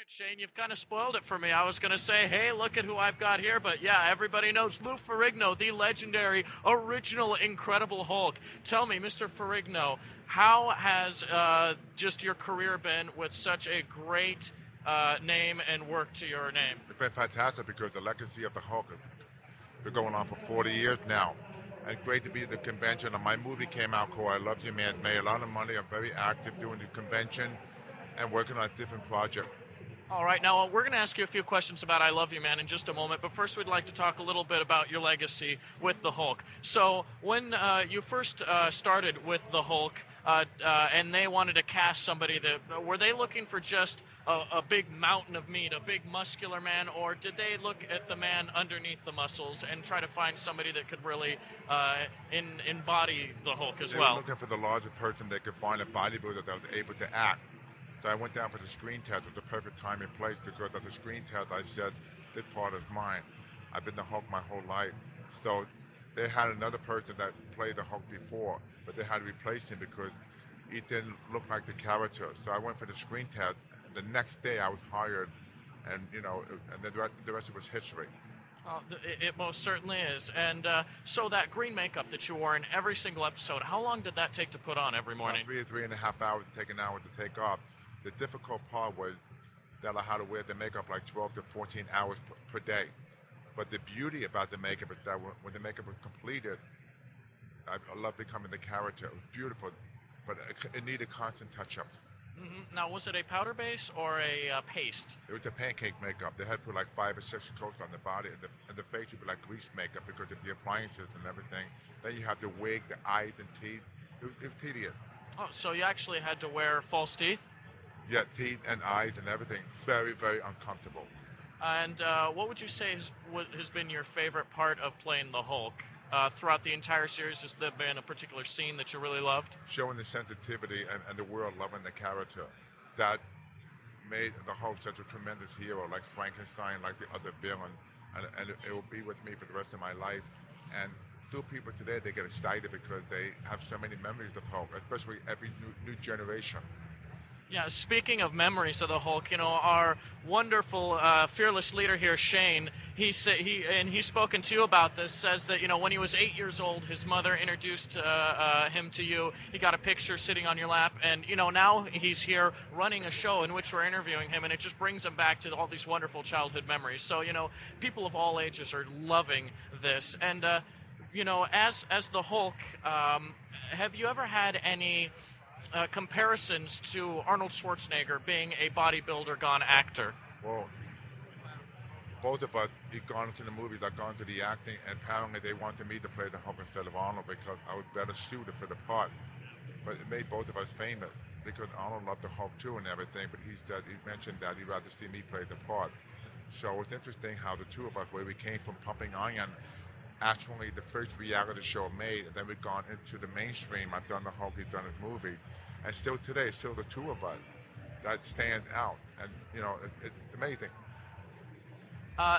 Shane, you've kind of spoiled it for me. I was going to say, hey, look at who I've got here, but yeah, everybody knows Lou Ferrigno, the legendary, original, incredible Hulk. Tell me, Mr. Ferrigno, how has just your career been with such a great name and work to your name? It's been fantastic because the legacy of the Hulk has been going on for 40 years now. And great to be at the convention. And my movie came out called I Love You Man. It's made a lot of money. I'm very active doing the convention and working on different projects. All right, now we're going to ask you a few questions about I Love You Man in just a moment, but first we'd like to talk a little bit about your legacy with the Hulk. So when you first started with the Hulk and they wanted to cast somebody, were they looking for just a big mountain of meat, a big muscular man, or did they look at the man underneath the muscles and try to find somebody that could really embody the Hulk as well? They were looking for the largest person they could find, a bodybuilder that was able to act. So I went down for the screen test at the perfect time and place because at the screen test I said, this part is mine. I've been the Hulk my whole life. So they had another person that played the Hulk before, but they had to replace him because he didn't look like the character. So I went for the screen test. The next day I was hired, and and the rest of it was history. It most certainly is. And so that green makeup that you wore in every single episode, how long did that take to put on every morning? About 3.5 hours to take an hour to take off. The difficult part was that I had to wear the makeup like 12 to 14 hours per day. But the beauty about the makeup is that when the makeup was completed, I loved becoming the character. It was beautiful, but it needed constant touch-ups. Mm-hmm. Now, was it a powder base or a paste? It was the pancake makeup. They had to put like 5 or 6 coats on the body, and the face would be like grease makeup because of the appliances and everything. Then you have the wig, the eyes and teeth. It was tedious. Oh, so you actually had to wear false teeth? Yeah, teeth and eyes and everything. Very, very uncomfortable. And what would you say has been your favorite part of playing the Hulk? Throughout the entire series, has there been a particular scene that you really loved? Showing the sensitivity and the world loving the character. That made the Hulk such a tremendous hero, like Frankenstein, like the other villain. And it will be with me for the rest of my life. And still people today, they get excited because they have so many memories of Hulk, especially every new generation. Yeah, speaking of memories of the Hulk, our wonderful, fearless leader here, Shane, he's spoken to you about this, says that, when he was 8 years old, his mother introduced him to you. He got a picture sitting on your lap, and, now he's here running a show in which we're interviewing him, and it just brings him back to all these wonderful childhood memories. So, people of all ages are loving this. And, as the Hulk, have you ever had any comparisons to Arnold Schwarzenegger being a bodybuilder gone actor? Well, both of us, we've gone into the movies, I've gone to the acting, and apparently they wanted me to play the Hulk instead of Arnold because I was better suited for the part. But it made both of us famous because Arnold loved the Hulk too and everything, but he mentioned that he'd rather see me play the part. So it's interesting how the two of us, where we came from Pumping Iron, actually the first reality show made, and then we've gone into the mainstream. I've done the Hulk, he's done his movie, and still today, still the two of us, that stands out, and it's amazing.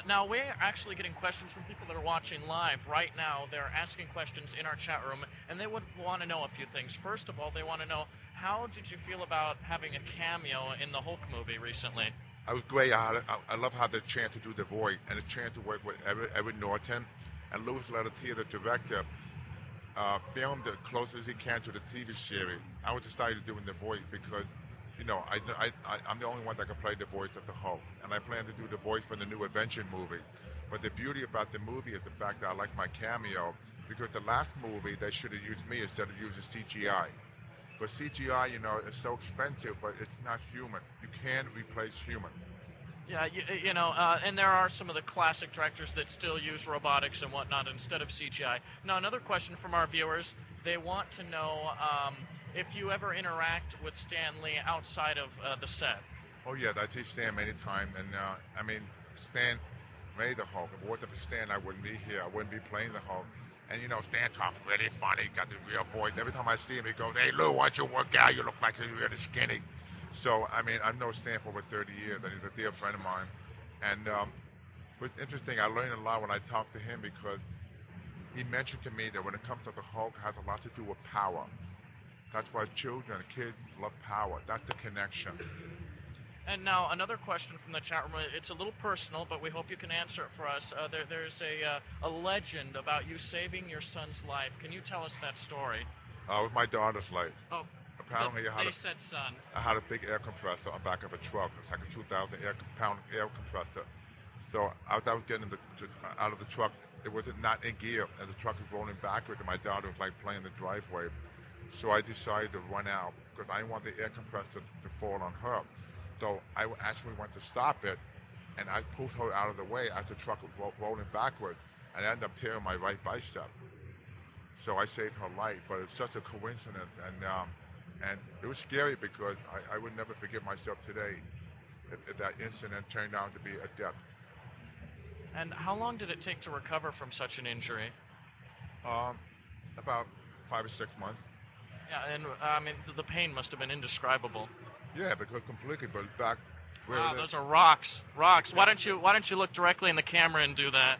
Now we're actually getting questions from people that are watching live right now. They're asking questions in our chat room, and they would want to know a few things. First of all, they want to know, how did you feel about having a cameo in the Hulk movie recently? I was great. I love how the chance to do the voice and the chance to work with Edward Norton. And Louis Leterrier, the director, filmed it close as he can to the TV series. I was excited doing the voice because, I'm the only one that can play the voice of the Hulk. And I plan to do the voice for the new Avenger movie. But the beauty about the movie is the fact that I like my cameo because the last movie, they should have used me instead of using CGI. But CGI, is so expensive, but it's not human. You can't replace human. Yeah, and there are some of the classic directors that still use robotics and whatnot instead of CGI. Now, another question from our viewers, they want to know if you ever interact with Stan Lee outside of the set. Oh, yeah, I see Stan many times, and, Stan made the Hulk. If it wasn't for Stan, I wouldn't be here. I wouldn't be playing the Hulk. And, Stan talks really funny, got the real voice. Every time I see him, he goes, "Hey, Lou, why don't you work out? You look like you're really skinny." So, I've known Stan for over 30 years, and he's a dear friend of mine. And what's interesting, I learned a lot when I talked to him because he mentioned to me that when it comes to the Hulk, it has a lot to do with power. That's why children and kids love power. That's the connection. And now another question from the chat room. It's a little personal, but we hope you can answer it for us. There's a legend about you saving your son's life. Can you tell us that story? With my daughter's life. Oh, apparently they said son. I had a big air compressor on the back of a truck. It was like a 2,000 pound air compressor. So I was getting out of the truck. It was not in gear, and the truck was rolling backwards, and my daughter was like playing the driveway. So I decided to run out because I didn't want the air compressor to fall on her. So I actually went to stop it, and I pulled her out of the way as the truck was rolling backwards, and I ended up tearing my right bicep. So I saved her life, but it's such a coincidence, and it was scary because I would never forgive myself today if that incident turned out to be a death. And how long did it take to recover from such an injury? About 5 or 6 months. Yeah, and I mean the pain must have been indescribable. Yeah, because completely, but back. Wow, those are rocks. Rocks. Yeah. Why don't you look directly in the camera and do that?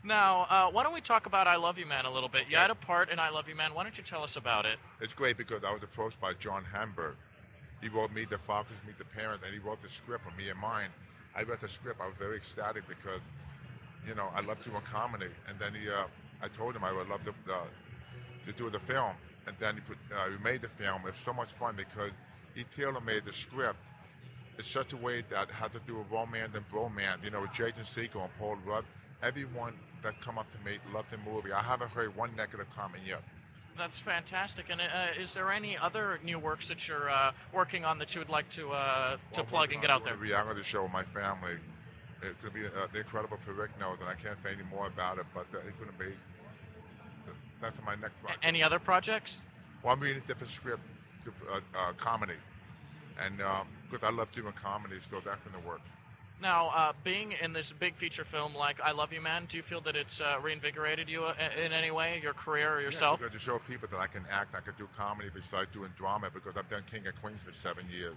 Now, why don't we talk about I Love You Man a little bit? You had a part in I Love You Man. Why don't you tell us about it? It's great because I was approached by John Hamburg. He wrote Meet the Fockers, Meet the Parents, and he wrote the script for me and mine. I read the script. I was very ecstatic because, I love doing comedy. And then I told him I would love to do the film. And then we made the film. It was so much fun because he tailor-made the script in such a way that had to do with romance and bromance. With Jason Segel and Paul Rudd. Everyone that come up to me loved the movie. I haven't heard one negative comment yet. That's fantastic. And is there any other new works that you're working on that you would like to plug and get out there? A reality show with my family. It's going to be the incredible Ferrigno, and I can't say any more about it, but it's going to be. That's my next project. Any other projects? Well, I'm reading a different script, comedy, and because I love doing comedy, so that's in the works. Now, being in this big feature film like I Love You Man, do you feel that it's reinvigorated you in any way, your career or yourself? Yeah, because to show people that I can act, I can do comedy besides doing drama, because I've done King of Queens for 7 years.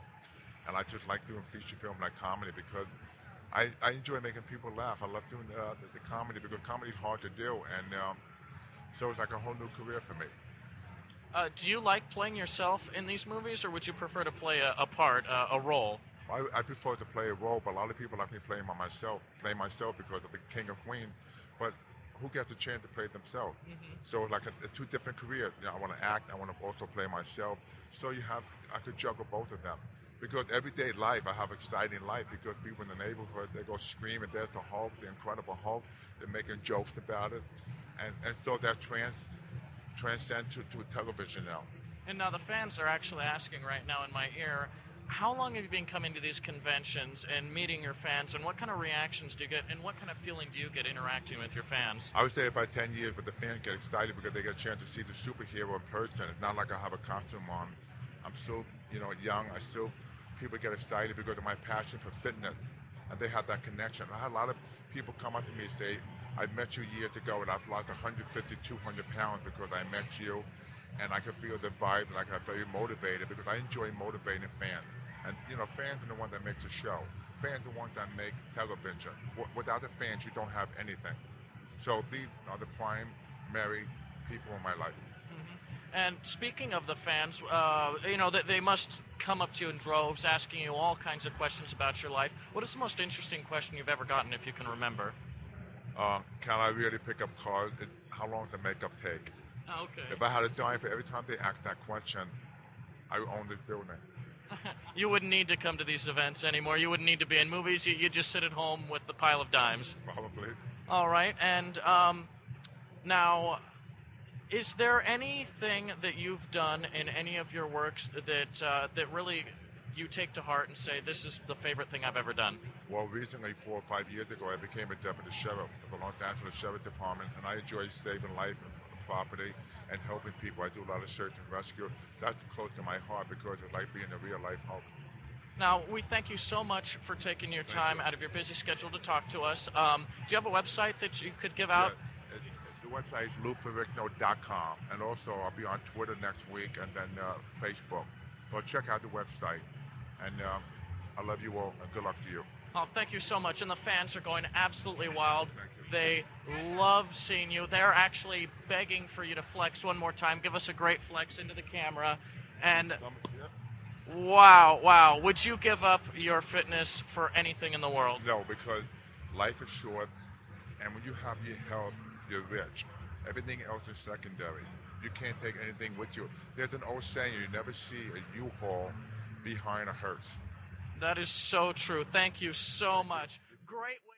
And I just like doing feature film like comedy because I enjoy making people laugh. I love doing the comedy because comedy is hard to do, and so it's like a whole new career for me. Do you like playing yourself in these movies, or would you prefer to play a part, a role? I prefer to play a role, but a lot of people like me playing myself because of the King of Queens. But who gets a chance to play themselves? Mm-hmm. So it's like a two different careers. I want to act, I want to also play myself. So I could juggle both of them. Because everyday life, I have exciting life because people in the neighborhood, they go screaming, there's the Hulk, the Incredible Hulk. They're making jokes about it. And so that transcend to television now. And now the fans are actually asking right now in my ear, how long have you been coming to these conventions and meeting your fans, and what kind of reactions do you get, and what kind of feeling do you get interacting with your fans? I would say about 10 years, but the fans get excited because they get a chance to see the superhero in person. It's not like I have a costume on. I'm still, young. People get excited because of my passion for fitness, and they have that connection. I had a lot of people come up to me and say, I met you years ago, and I've lost 150, 200 pounds because I met you, and I could feel the vibe, and I got very motivated because I enjoy motivating fans. And, fans are the one that makes a show. Fans are the ones that make television. Without the fans, you don't have anything. So these are the primary people in my life. Mm-hmm. And speaking of the fans, they must come up to you in droves asking you all kinds of questions about your life. What is the most interesting question you've ever gotten, if you can remember? Can I really pick up cars? How long does the makeup take? Oh, okay. If I had a dime for every time they asked that question, I would own this building. You wouldn't need to come to these events anymore. You wouldn't need to be in movies. You'd just sit at home with the pile of dimes. Probably. All right. And now, is there anything that you've done in any of your works that really you take to heart and say, this is the favorite thing I've ever done? Well, recently, 4 or 5 years ago, I became a deputy sheriff of the Los Angeles Sheriff Department, and I enjoy saving life and property and helping people. I do a lot of search and rescue. That's close to my heart because it's like being a real life Hulk. Now, we thank you so much for taking your time out of your busy schedule to talk to us. Do you have a website that you could give out? The website is louferrigno.com, and also I'll be on Twitter next week and then Facebook. So check out the website, and I love you all, and good luck to you. Oh, thank you so much. And the fans are going absolutely wild. They love seeing you. They're actually begging for you to flex one more time. Give us a great flex into the camera. And Wow, wow. Would you give up your fitness for anything in the world? No, because life is short, and when you have your health, you're rich. Everything else is secondary. You can't take anything with you. There's an old saying, you never see a U-Haul behind a hearse. That is so true. Thank you so much. Great way.